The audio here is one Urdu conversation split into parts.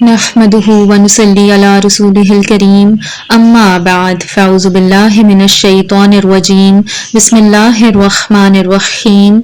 نحمده ونصلي على رسوله الكريم اما بعد فاعوذ بالله من الشيطان الرجيم بسم الله الرحمن الرحيم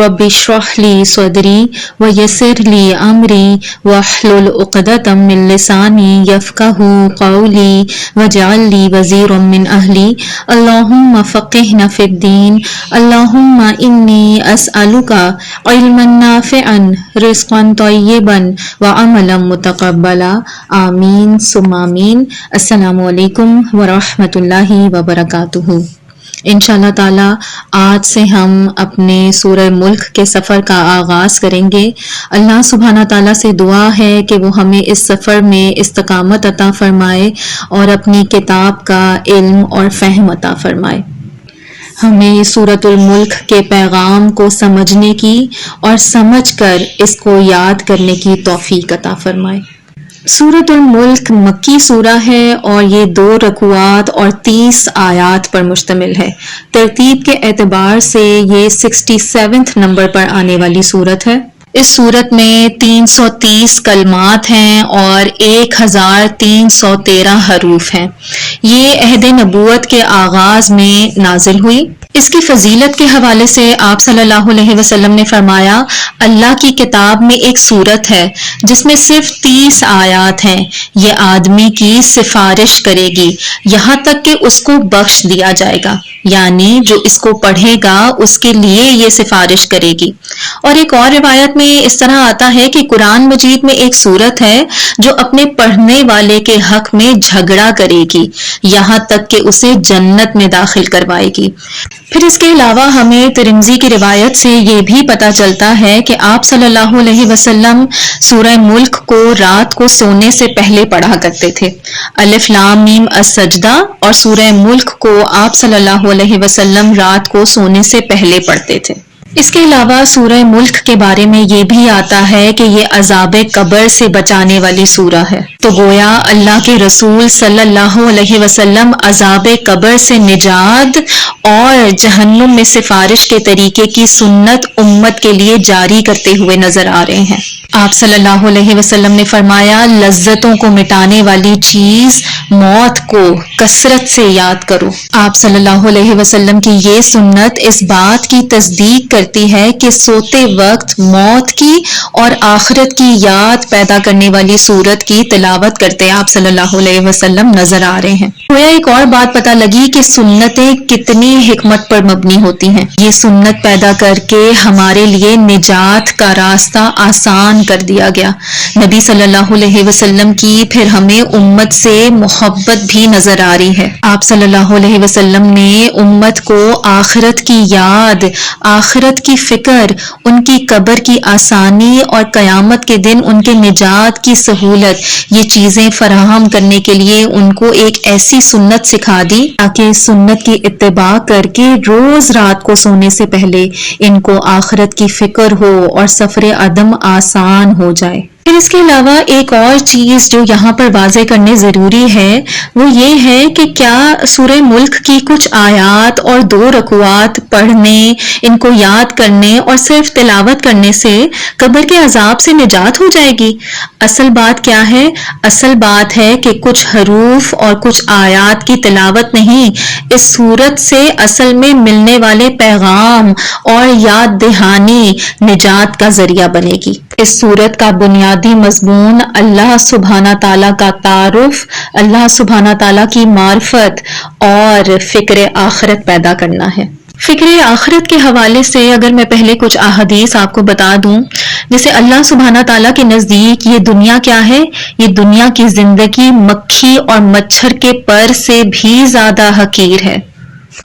رب اشرح لي صدري ويسر لي امري واحلل عقدة من لساني يفقهوا قولي واجعل لي وزيرا من اهلي اللهم فقهنا في الدين اللهم اني اسالك علما نافعا رزقا طيبا وعملا متقبلا آمین ثم آمین۔ السلام علیکم ورحمۃ اللہ وبرکاتہ۔ انشاءاللہ تعالی آج سے ہم اپنے سورہ ملک کے سفر کا آغاز کریں گے۔ اللہ سبحانہ تعالیٰ سے دعا ہے کہ وہ ہمیں اس سفر میں استقامت عطا فرمائے اور اپنی کتاب کا علم اور فہم عطا فرمائے۔ ہمیں سورۃ الملک کے پیغام کو سمجھنے کی اور سمجھ کر اس کو یاد کرنے کی توفیق عطا فرمائے۔ سورۃ الملک مکی سورہ ہے اور یہ 2 رکوعات اور 30 آیات پر مشتمل ہے۔ ترتیب کے اعتبار سے یہ 67 نمبر پر آنے والی سورت ہے۔ اس سورت میں 330 کلمات ہیں اور 1313 حروف ہیں۔ یہ عہد نبوت کے آغاز میں نازل ہوئی۔ اس کی فضیلت کے حوالے سے آپ صلی اللہ علیہ وسلم نے فرمایا، اللہ کی کتاب میں ایک سورت ہے جس میں صرف 30 آیات ہیں، یہ آدمی کی سفارش کرے گی یہاں تک کہ اس کو بخش دیا جائے گا، یعنی جو اس کو پڑھے گا اس کے لیے یہ سفارش کرے گی۔ اور ایک اور روایت میں اس طرح آتا ہے کہ قرآن مجید میں ایک سورت ہے جو اپنے پڑھنے والے کے حق میں جھگڑا کرے گی یہاں تک کہ اسے جنت میں داخل کروائے گی۔ پھر اس کے علاوہ ہمیں ترمذی کی روایت سے یہ بھی پتہ چلتا ہے کہ آپ صلی اللہ علیہ وسلم سورہ ملک کو رات کو سونے سے پہلے پڑھا کرتے تھے۔ الف لام میم السجدہ اور سورہ ملک کو آپ صلی اللہ علیہ وسلم رات کو سونے سے پہلے پڑھتے تھے۔ اس کے علاوہ سورہ ملک کے بارے میں یہ بھی آتا ہے کہ یہ عذاب قبر سے بچانے والی سورہ ہے، تو گویا اللہ کے رسول صلی اللہ علیہ وسلم عذاب قبر سے نجات اور جہنم میں سفارش کے طریقے کی سنت امت کے لیے جاری کرتے ہوئے نظر آ رہے ہیں۔ آپ صلی اللہ علیہ وسلم نے فرمایا، لذتوں کو مٹانے والی چیز موت کو کثرت سے یاد کرو۔ آپ صلی اللہ علیہ وسلم کی یہ سنت اس بات کی تصدیق کرتی ہے کہ سوتے وقت موت کی اور آخرت کی یاد پیدا کرنے والی سورت کی تلاوت کرتے آپ صلی اللہ علیہ وسلم نظر آ رہے ہیں۔ گویا ایک اور بات پتہ لگی کہ سنتیں کتنی حکمت پر مبنی ہوتی ہیں۔ یہ سنت پیدا کر کے ہمارے لیے نجات کا راستہ آسان کر دیا گیا۔ نبی صلی اللہ علیہ وسلم کی پھر ہمیں امت سے محبت بھی نظر آ رہی ہے۔ آپ صلی اللہ علیہ وسلم نے امت کو آخرت کی یاد، آخرت کی فکر، ان کی قبر کی آسانی اور قیامت کے دن ان کے نجات کی سہولت، یہ چیزیں فراہم کرنے کے لیے ان کو ایک ایسی سنت سکھا دی تاکہ سنت کی اتباع کر کے روز رات کو سونے سے پہلے ان کو آخرت کی فکر ہو اور سفر عدم آسان ہو جائے۔ پھر اس کے علاوہ ایک اور چیز جو یہاں پر واضح کرنے ضروری ہے وہ یہ ہے کہ کیا سورہ ملک کی کچھ آیات اور 2 رکوعات پڑھنے، ان کو یاد کرنے اور صرف تلاوت کرنے سے قبر کے عذاب سے نجات ہو جائے گی؟ اصل بات کیا ہے؟ اصل بات ہے کہ کچھ حروف اور کچھ آیات کی تلاوت نہیں، اس سورت سے اصل میں ملنے والے پیغام اور یاد دہانی نجات کا ذریعہ بنے گی۔ اس سورت کا بنیادی مضمون اللہ سبحانہ تعالیٰ کا تعارف، اللہ سبحانہ تعالیٰ کی معرفت اور فکر آخرت پیدا کرنا ہے۔ فکر آخرت کے حوالے سے اگر میں پہلے کچھ احادیث آپ کو بتا دوں، جیسے اللہ سبحانہ تعالیٰ کے نزدیک یہ دنیا کیا ہے؟ یہ دنیا کی زندگی مکھی اور مچھر کے پر سے بھی زیادہ حقیر ہے۔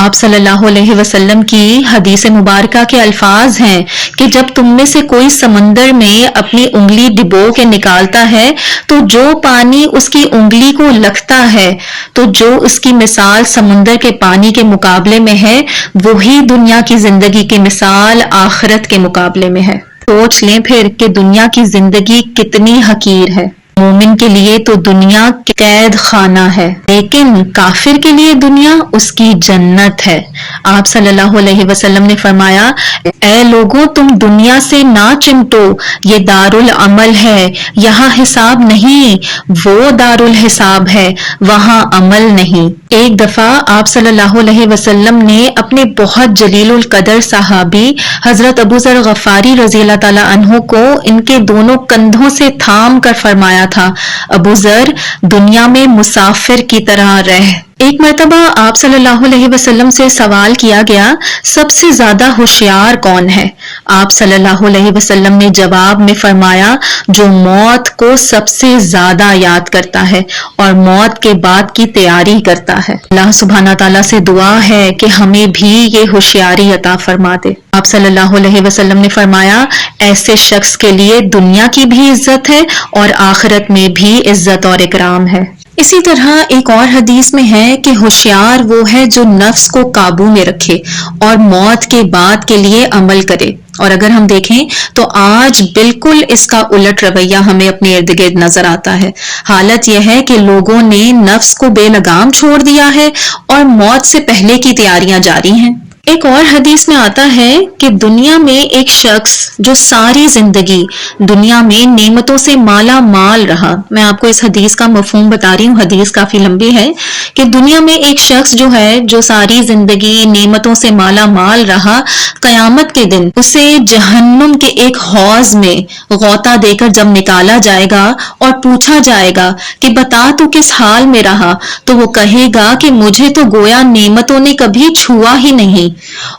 آپ صلی اللہ علیہ وسلم کی حدیث مبارکہ کے الفاظ ہیں کہ جب تم میں سے کوئی سمندر میں اپنی انگلی ڈبو کے نکالتا ہے تو جو پانی اس کی انگلی کو لگتا ہے تو جو اس کی مثال سمندر کے پانی کے مقابلے میں ہے وہی دنیا کی زندگی کی مثال آخرت کے مقابلے میں ہے۔ سوچ لیں پھر کہ دنیا کی زندگی کتنی حقیر ہے۔ مومن کے لیے تو دنیا قید خانہ ہے، لیکن کافر کے لیے دنیا اس کی جنت ہے۔ آپ صلی اللہ علیہ وسلم نے فرمایا، اے لوگوں تم دنیا سے نہ چمٹو، یہ دارالعمل ہے، یہاں حساب نہیں، وہ دارالحساب ہے، وہاں عمل نہیں۔ ایک دفعہ آپ صلی اللہ علیہ وسلم نے اپنے بہت جلیل القدر صحابی حضرت ابو ذر غفاری رضی اللہ تعالی عنہ کو ان کے دونوں کندھوں سے تھام کر فرمایا تھا، ابو ذر دنیا میں مسافر کی طرح رہ۔ ایک مرتبہ آپ صلی اللہ علیہ وسلم سے سوال کیا گیا، سب سے زیادہ ہوشیار کون ہے؟ آپ صلی اللہ علیہ وسلم نے جواب میں فرمایا، جو موت کو سب سے زیادہ یاد کرتا ہے اور موت کے بعد کی تیاری کرتا ہے۔ اللہ سبحانہ تعالیٰ سے دعا ہے کہ ہمیں بھی یہ ہوشیاری عطا فرما دے۔ آپ صلی اللہ علیہ وسلم نے فرمایا، ایسے شخص کے لیے دنیا کی بھی عزت ہے اور آخرت میں بھی عزت اور اکرام ہے۔ اسی طرح ایک اور حدیث میں ہے کہ ہوشیار وہ ہے جو نفس کو قابو میں رکھے اور موت کے بعد کے لیے عمل کرے۔ اور اگر ہم دیکھیں تو آج بالکل اس کا الٹ رویہ ہمیں اپنے ارد گرد نظر آتا ہے۔ حالت یہ ہے کہ لوگوں نے نفس کو بے لگام چھوڑ دیا ہے اور موت سے پہلے کی تیاریاں جاری ہیں۔ ایک اور حدیث میں آتا ہے کہ دنیا میں ایک شخص جو ساری زندگی دنیا میں نعمتوں سے مالا مال رہا، میں آپ کو اس حدیث کا مفہوم بتا رہی ہوں، حدیث کافی لمبی ہے، کہ دنیا میں ایک شخص جو ہے جو ساری زندگی نعمتوں سے مالا مال رہا، قیامت کے دن اسے جہنم کے ایک حوض میں غوطہ دے کر جب نکالا جائے گا اور پوچھا جائے گا کہ بتا تو کس حال میں رہا، تو وہ کہے گا کہ مجھے تو گویا نعمتوں نے کبھی چھوا ہی نہیں۔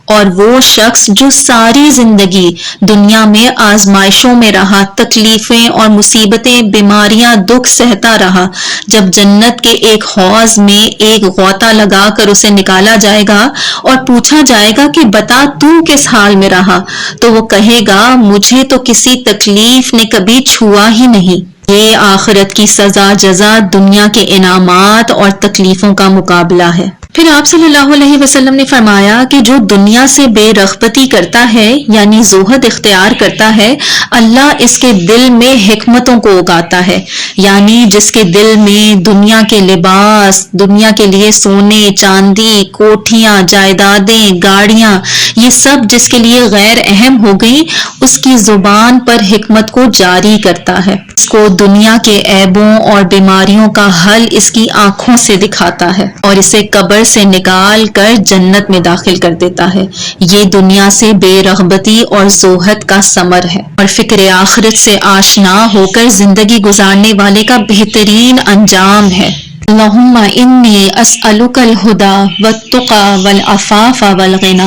اور وہ شخص جو ساری زندگی دنیا میں آزمائشوں میں رہا، تکلیفیں اور مصیبتیں، بیماریاں، دکھ سہتا رہا، جب جنت کے ایک حوض میں ایک غوطہ لگا کر اسے نکالا جائے گا اور پوچھا جائے گا کہ بتا تو کس حال میں رہا، تو وہ کہے گا مجھے تو کسی تکلیف نے کبھی چھوا ہی نہیں۔ یہ آخرت کی سزا جزا دنیا کے انعامات اور تکلیفوں کا مقابلہ ہے۔ پھر آپ صلی اللہ علیہ وسلم نے فرمایا کہ جو دنیا سے بے رغبتی کرتا ہے یعنی زہد اختیار کرتا ہے، اللہ اس کے دل میں حکمتوں کو اگاتا ہے، یعنی جس کے دل میں دنیا کے لباس، دنیا کے لیے سونے چاندی، کوٹھیاں، جائیدادیں، گاڑیاں، یہ سب جس کے لیے غیر اہم ہو گئی، اس کی زبان پر حکمت کو جاری کرتا ہے، اس کو دنیا کے عیبوں اور بیماریوں کا حل اس کی آنکھوں سے دکھاتا ہے اور اسے قبر سے نکال کر جنت میں داخل کر دیتا ہے۔ یہ دنیا سے بے رغبتی اور زہد کا ثمر ہے اور فکر آخرت سے آشنا ہو کر زندگی گزارنے والے کا بہترین انجام ہے۔ اللہم انی اسألک الہدی والتقی والعفاف والغنی۔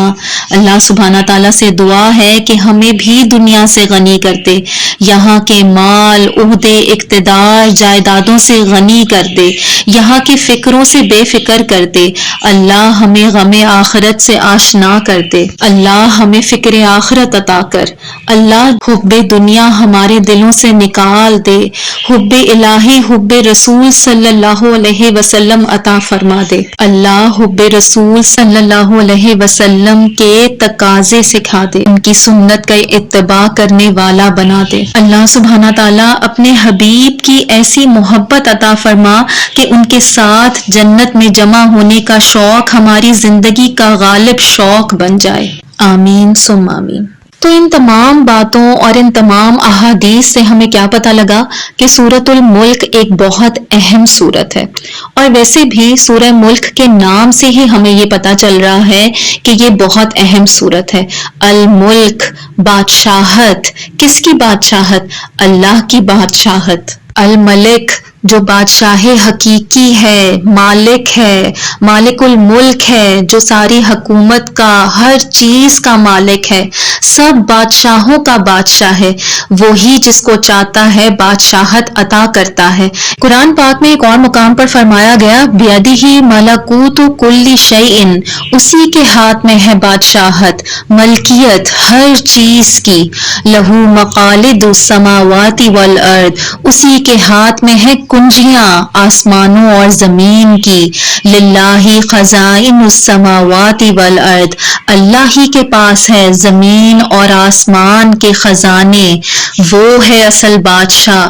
اللہ سبحانہ تعالیٰ سے دعا ہے کہ ہمیں بھی دنیا سے غنی کر دے، یہاں کے مال، عہدے، اقتدار، جائیدادوں سے غنی کر دے، یہاں کی فکروں سے بے فکر کر دے۔ اللہ ہمیں غم آخرت سے آشنا کر دے، اللہ ہمیں فکر آخرت عطا کر، اللہ حب دنیا ہمارے دلوں سے نکال دے، حب الہی، حب رسول صلی اللہ علیہ وسلم عطا فرما دے، اللہ حب رسول صلی اللہ علیہ وسلم کے تقاضے سکھا دے، ان کی سنت کا اتباع کرنے والا بنا دے۔ اللہ سبحانہ تعالیٰ اپنے حبیب کی ایسی محبت عطا فرما کہ ان کے ساتھ جنت میں جمع ہونے کا شوق ہماری زندگی کا غالب شوق بن جائے، آمین ثم آمین۔ تو ان تمام باتوں اور ان تمام احادیث سے ہمیں کیا پتہ لگا کہ سورۃ الملک ایک بہت اہم سورت ہے، اور ویسے بھی سورہ ملک کے نام سے ہی ہمیں یہ پتہ چل رہا ہے کہ یہ بہت اہم سورت ہے۔ الملک، بادشاہت، کس کی بادشاہت؟ اللہ کی بادشاہت۔ الملک جو بادشاہ حقیقی ہے، مالک ہے، مالک الملک ہے، جو ساری حکومت کا، ہر چیز کا مالک ہے، سب بادشاہوں کا بادشاہ ہے، وہی جس کو چاہتا ہے بادشاہت عطا کرتا ہے۔ قرآن پاک میں ایک اور مقام پر فرمایا گیا، بیدہ ملکوت کل شیء، اسی کے ہاتھ میں ہے بادشاہت، ملکیت ہر چیز کی، لہ مقالد السماوات والارض، اسی کے ہاتھ میں ہے کنجیاں آسمانوں اور زمین کی، للہ خزائن السماوات والارض، اللہ ہی کے پاس ہے زمین اور آسمان کے خزانے، وہ ہے اصل بادشاہ،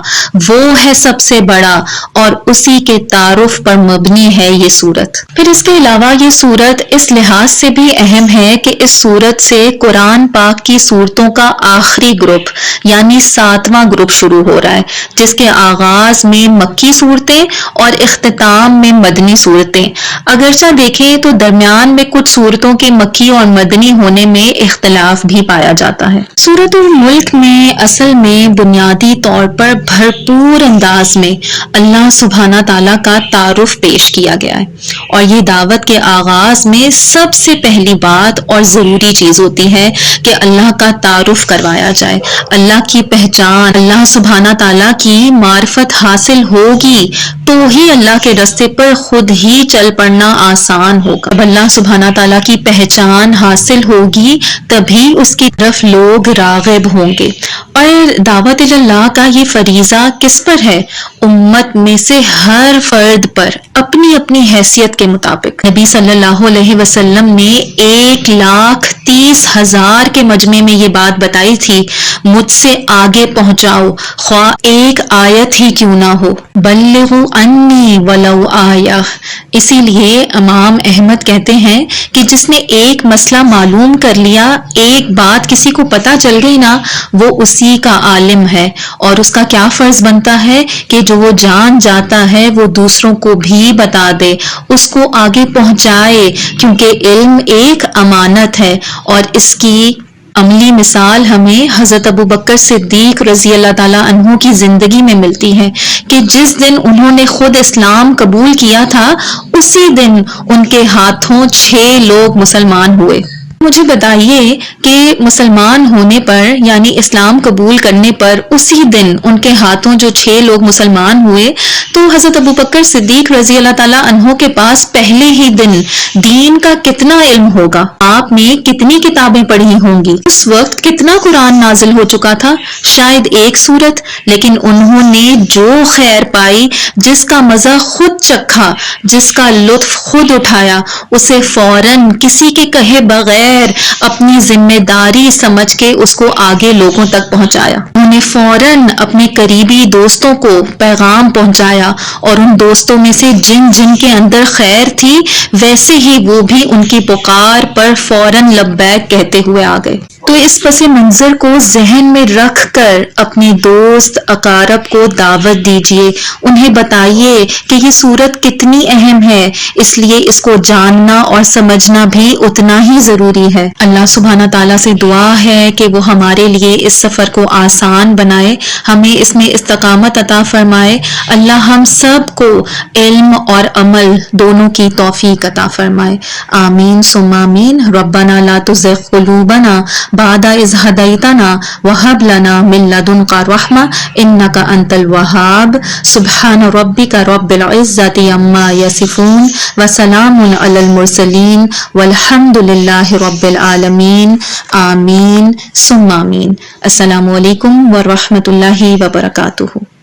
وہ ہے سب سے بڑا، اور اسی کے تعارف پر مبنی ہے یہ سورت۔ پھر اس کے علاوہ یہ سورت اس لحاظ سے بھی اہم ہے کہ اس سورت سے قرآن پاک کی سورتوں کا آخری گروپ یعنی 7واں گروپ شروع ہو رہا ہے، جس کے آغاز میں مکی صورتیں اور اختتام میں مدنی صورتیں۔ اگرچہ دیکھیں تو درمیان میں کچھ صورتوں کے مکی اور مدنی ہونے میں اختلاف بھی پایا جاتا ہے۔ سورۃ الملک میں اصل میں بنیادی طور پر بھرپور انداز میں اللہ سبحانہ تعالیٰ کا تعارف پیش کیا گیا ہے، اور یہ دعوت کے آغاز میں سب سے پہلی بات اور ضروری چیز ہوتی ہے کہ اللہ کا تعارف کروایا جائے، اللہ کی پہچان، اللہ سبحانہ تعالیٰ کی معرفت حاصل ہوگی تو ہی اللہ کے راستے پر خود ہی چل پڑنا آسان ہوگا۔ اب اللہ سبحانہ تعالیٰ کی پہچان حاصل ہوگی تبھی اس کی طرف لوگ راغب ہوں گے۔ اور دعوت اللہ کا یہ فریضہ کس پر ہے؟ امت میں سے ہر فرد پر اپنی اپنی حیثیت کے مطابق۔ نبی صلی اللہ علیہ وسلم نے 1,30,000 کے مجمع میں یہ بات بتائی تھی، مجھ سے آگے پہنچاؤ خواہ ایک آیت ہی کیوں نہ ہو، بلغوا انی ولو آیہ۔ اسی لیے امام احمد کہتے ہیں کہ جس نے ایک مسئلہ معلوم کر لیا، ایک بات کسی کو پتہ چل گئی نا، وہ اسی کا عالم ہے، اور اس کا کیا فرض بنتا ہے کہ جو وہ جان جاتا ہے وہ دوسروں کو بھی بتا دے، اس کو آگے پہنچائے، کیونکہ علم ایک امانت ہے۔ اور اس کی عملی مثال ہمیں حضرت ابوبکر صدیق رضی اللہ تعالیٰ عنہ کی زندگی میں ملتی ہے کہ جس دن انہوں نے خود اسلام قبول کیا تھا، اسی دن ان کے ہاتھوں 6 لوگ مسلمان ہوئے۔ مجھے بتائیے کہ مسلمان ہونے پر یعنی اسلام قبول کرنے پر اسی دن ان کے ہاتھوں جو 6 لوگ مسلمان ہوئے، تو حضرت ابوبکر صدیق رضی اللہ تعالیٰ عنہ کے پاس پہلے ہی دن دین کا کتنا علم ہوگا، آپ نے کتنی کتابیں پڑھی ہوں گی، اس وقت کتنا قرآن نازل ہو چکا تھا، شاید ایک سورت، لیکن انہوں نے جو خیر پائی، جس کا مزہ خود چکھا، جس کا لطف خود اٹھایا، اسے فوراً کسی کے کہے بغیر اپنی ذمہ داری سمجھ کے اس کو آگے لوگوں تک پہنچایا۔ انہوں نے فوراً اپنے قریبی دوستوں کو پیغام پہنچایا، اور ان دوستوں میں سے جن جن کے اندر خیر تھی ویسے ہی وہ بھی ان کی پکار پر فوراً لبیک کہتے ہوئے آ گئے۔ تو اس پس منظر کو ذہن میں رکھ کر اپنے دوست اقارب کو دعوت دیجیے، انہیں بتائیے کہ یہ صورت کتنی اہم ہے، اس لیے اس کو جاننا اور سمجھنا بھی اتنا ہی ضروری ہے۔ اللہ سبحانہ تعالیٰ سے دعا ہے کہ وہ ہمارے لیے اس سفر کو آسان بنائے، ہمیں اس میں استقامت عطا فرمائے، اللہ ہم سب کو علم اور عمل دونوں کی توفیق عطا فرمائے، آمین ثم آمین۔ ربنا لا تزغ قلوبنا بعد اذ ہدیتنا وہب لنا من لدنک رحمہ انک انت الوہاب۔ سبحان ربک رب العزۃ عما یصفون وسلام علی المرسلین والحمد للہ رب العالمین، آمین ثم آمین۔ السلام علیکم ورحمۃ اللہ وبرکاتہ۔